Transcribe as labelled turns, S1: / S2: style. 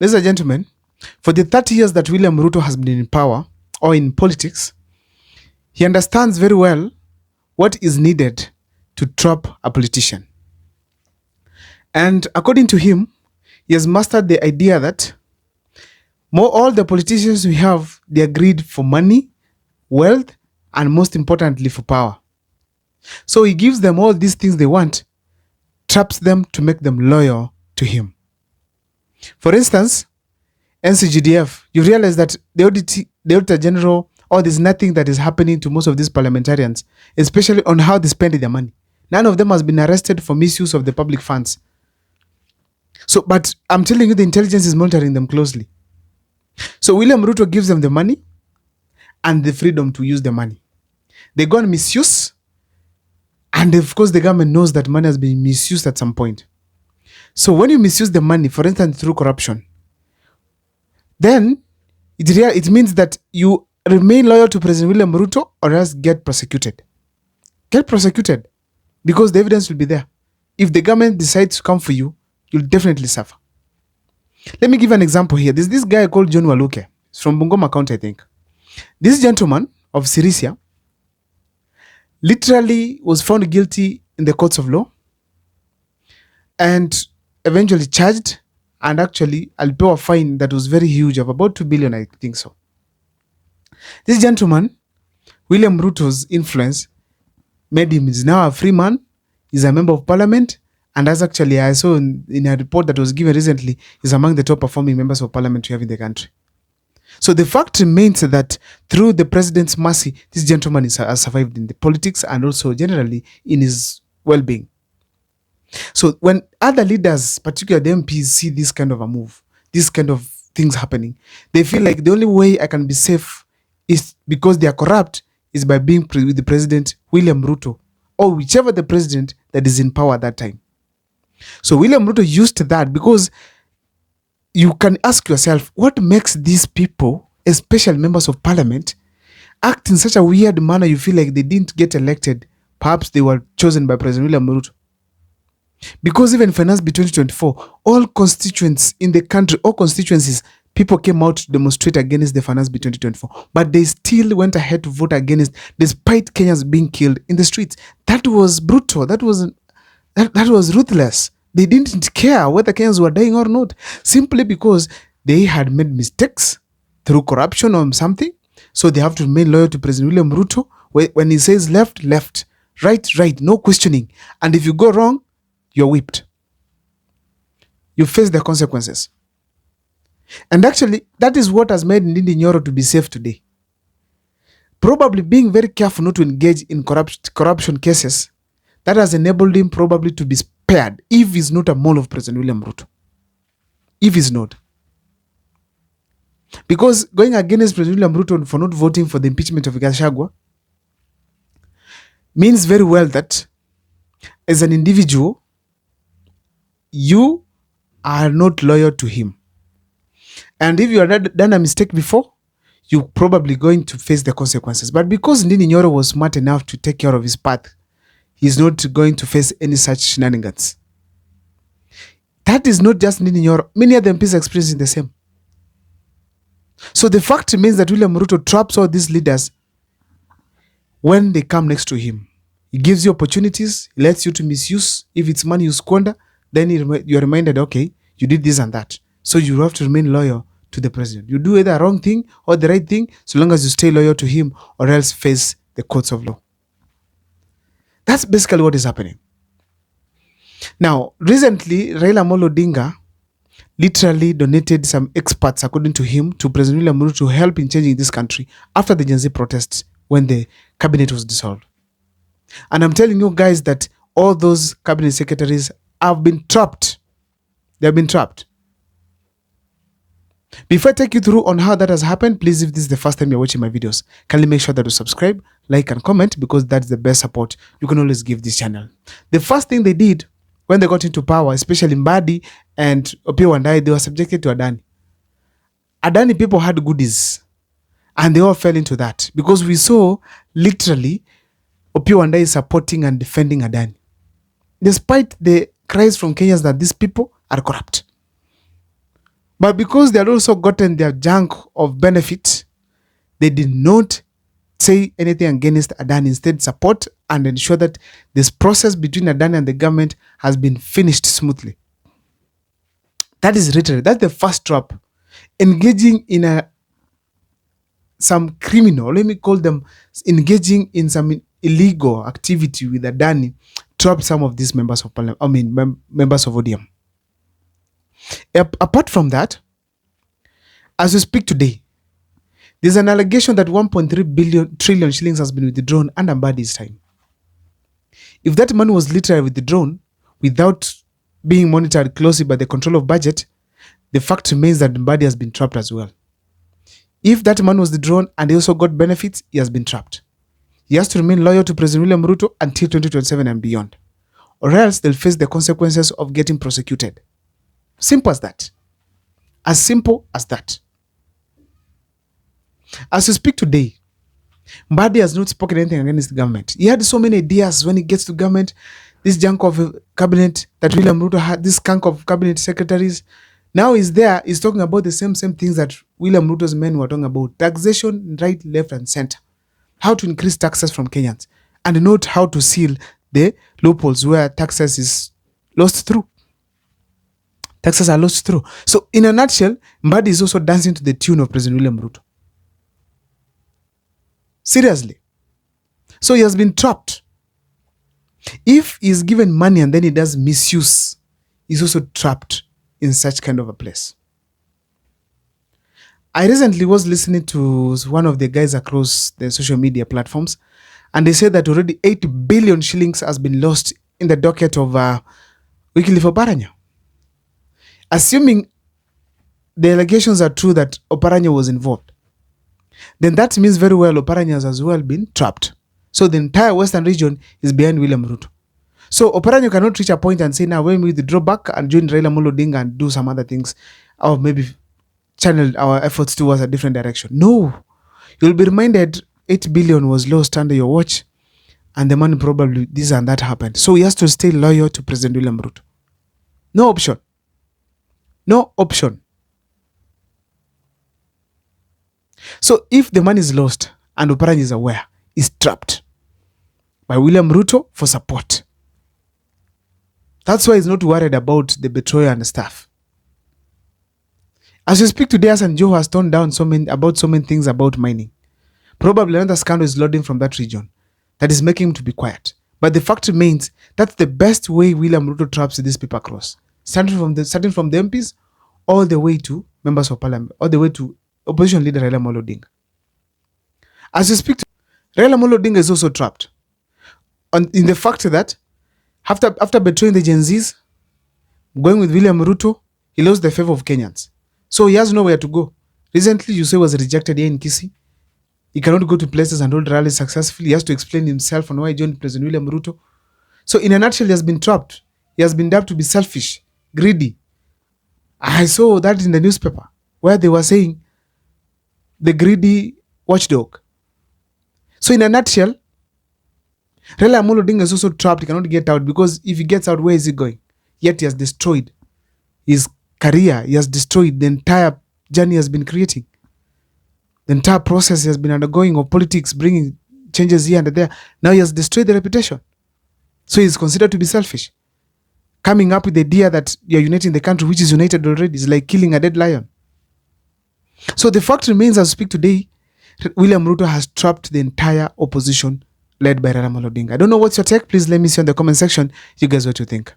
S1: Ladies and gentlemen, for the 30 years that William Ruto has been in power or in politics, he understands very well what is needed to trap a politician. And according to him, he has mastered the idea that all the politicians we have, they are greed for money, wealth, and most importantly for power. So he gives them all these things they want, traps them to make them loyal to him. For instance, NCGDF, you realize that the Auditor General, or there's nothing that is happening to most of these parliamentarians, especially on how they spend their money. None of them has been arrested for misuse of the public funds. So, but I'm telling you, the intelligence is monitoring them closely. So William Ruto gives them the money and the freedom to use the money. They go and misuse, and of course the government knows that money has been misused at some point. So when you misuse the money, for instance, through corruption, then it means that you remain loyal to President William Ruto or else get prosecuted. Get prosecuted because the evidence will be there. If the government decides to come for you, you'll definitely suffer. Let me give an example here. There's this guy called John Waluke. He's from Bungoma County, I think. This gentleman of Sirisia literally was found guilty in the courts of law and eventually charged, and actually I'll pay a fine that was very huge of about 2 billion, I think so. This gentleman, William Ruto's influence made him, is now a free man, he's a member of parliament, and as actually I saw in a report that was given recently, is among the top performing members of parliament we have in the country. So the fact remains that through the president's mercy, this gentleman has survived in the politics and also generally in his well-being. So when other leaders, particularly the MPs, see this kind of a move, this kind of things happening, they feel like the only way I can be safe is because they are corrupt is by being with the president, William Ruto, or whichever the president that is in power at that time. So William Ruto used that because you can ask yourself, what makes these people, especially members of parliament, act in such a weird manner you feel like they didn't get elected? Perhaps they were chosen by President William Ruto. Because even Finance Bill 2024, all constituents in the country, all constituencies, people came out to demonstrate against the Finance Bill 2024, but they still went ahead to vote against, despite Kenyans being killed in the streets. That was brutal. That was ruthless. They didn't care whether Kenyans were dying or not, simply because they had made mistakes through corruption or something. So they have to remain loyal to President William Ruto. When he says left, left, right, right, no questioning. And if you go wrong, you're whipped. You face the consequences. And actually, that is what has made Ndindi Nyoro to be safe today. Probably being very careful not to engage in corruption cases, that has enabled him probably to be spared if he's not a mole of President William Ruto. If he's not. Because going against President William Ruto for not voting for the impeachment of Gachagua means very well that as an individual, you are not loyal to him. And if you have done a mistake before, you're probably going to face the consequences. But because Ndindi Nyoro was smart enough to take care of his path, he's not going to face any such shenanigans. That is not just Ndindi Nyoro. Many other MPs are experiencing the same. So the fact remains that William Ruto traps all these leaders when they come next to him. He gives you opportunities, he lets you to misuse. If it's money you squander, then you're reminded, okay, you did this and that. So you have to remain loyal to the president. You do either a wrong thing or the right thing, so long as you stay loyal to him, or else face the courts of law. That's basically what is happening. Now, recently, Raila Amolo Odinga literally donated some experts, according to him, to President William Ruto to help in changing this country after the Gen Z protests when the cabinet was dissolved. And I'm telling you guys that all those cabinet secretaries have been trapped. They have been trapped. Before I take you through on how that has happened, please, if this is the first time you're watching my videos, kindly make sure that you subscribe, like, and comment, because that's the best support you can always give this channel. The first thing they did when they got into power, especially Mbadi and Opiyo Wandayi, they were subjected to Adani. Adani people had goodies, and they all fell into that, because we saw literally Opiyo Wandayi supporting and defending Adani, despite the cries from Kenyans that these people are corrupt. But because they had also gotten their junk of benefit, they did not say anything against Adani. Instead, support and ensure that this process between Adani and the government has been finished smoothly. That is literally, that's the first trap. Engaging in some criminal, let me call them, engaging in some illegal activity with Adani, trapped some of these members of parliament, members of ODM. Apart from that, as we speak today, there's an allegation that 1.3 trillion shillings has been withdrawn under Mbadi's time. If that money was literally withdrawn without being monitored closely by the control of budget, the fact remains that Mbadi has been trapped as well. If that money was withdrawn and he also got benefits, he has been trapped. He has to remain loyal to President William Ruto until 2027 and beyond, or else they'll face the consequences of getting prosecuted. Simple as that. As simple as that. As we speak today, Mbadi has not spoken anything against the government. He had so many ideas when he gets to government. This junk of cabinet that William Ruto had, this skunk of cabinet secretaries. Now he's there, he's talking about the same things that William Ruto's men were talking about. Taxation, right, left, and center. How to increase taxes from Kenyans. And not how to seal the loopholes where taxes is lost through. Taxes are lost through. So in a nutshell, Mbadi is also dancing to the tune of President William Ruto. Seriously. So he has been trapped. If he's given money and then he does misuse, he's also trapped in such kind of a place. I recently was listening to one of the guys across the social media platforms, and they said that already 8 billion shillings has been lost in the docket of Wycliffe Oparanya. Assuming the allegations are true that Oparanya was involved, then that means very well Oparanya has as well been trapped. So the entire Western region is behind William Ruto. So Oparanya cannot reach a point and say, now when we withdraw back and join Raila Odinga and do some other things, or maybe channel our efforts towards a different direction. No. You'll be reminded 8 billion was lost under your watch, and the money probably this and that happened. So he has to stay loyal to President William Ruto. No option. No option. So if the money is lost and Oparanya is aware, is trapped by William Ruto for support. That's why he's not worried about the betrayal and stuff. As we speak today, Hassan Joho has toned down so many things about mining. Probably another scandal is loading from that region that is making him to be quiet. But the fact remains that's the best way William Ruto traps these people across. Starting from the MPs all the way to members of parliament, all the way to opposition leader Raila Odinga. As we speak, Raila Odinga is also trapped in the fact that after betraying the Gen Zs, going with William Ruto, he lost the favor of Kenyans. So he has nowhere to go. Recently, you say was rejected here in Kisii. He cannot go to places and hold rallies successfully. He has to explain himself on why he joined President William Ruto. So in a nutshell, he has been trapped. He has been dubbed to be selfish, greedy. I saw that in the newspaper where they were saying the greedy watchdog. So in a nutshell, Raila Odinga is also trapped. He cannot get out because if he gets out, where is he going? Yet he has destroyed his career. He has destroyed the entire journey he has been creating. The entire process he has been undergoing of politics, bringing changes here and there. Now he has destroyed the reputation. So he is considered to be selfish. Coming up with the idea that you're uniting the country, which is united already, is like killing a dead lion. So the fact remains, as we speak today, William Ruto has trapped the entire opposition led by Raila Odinga. I don't know what's your take. Please let me see in the comment section. You guys what you think.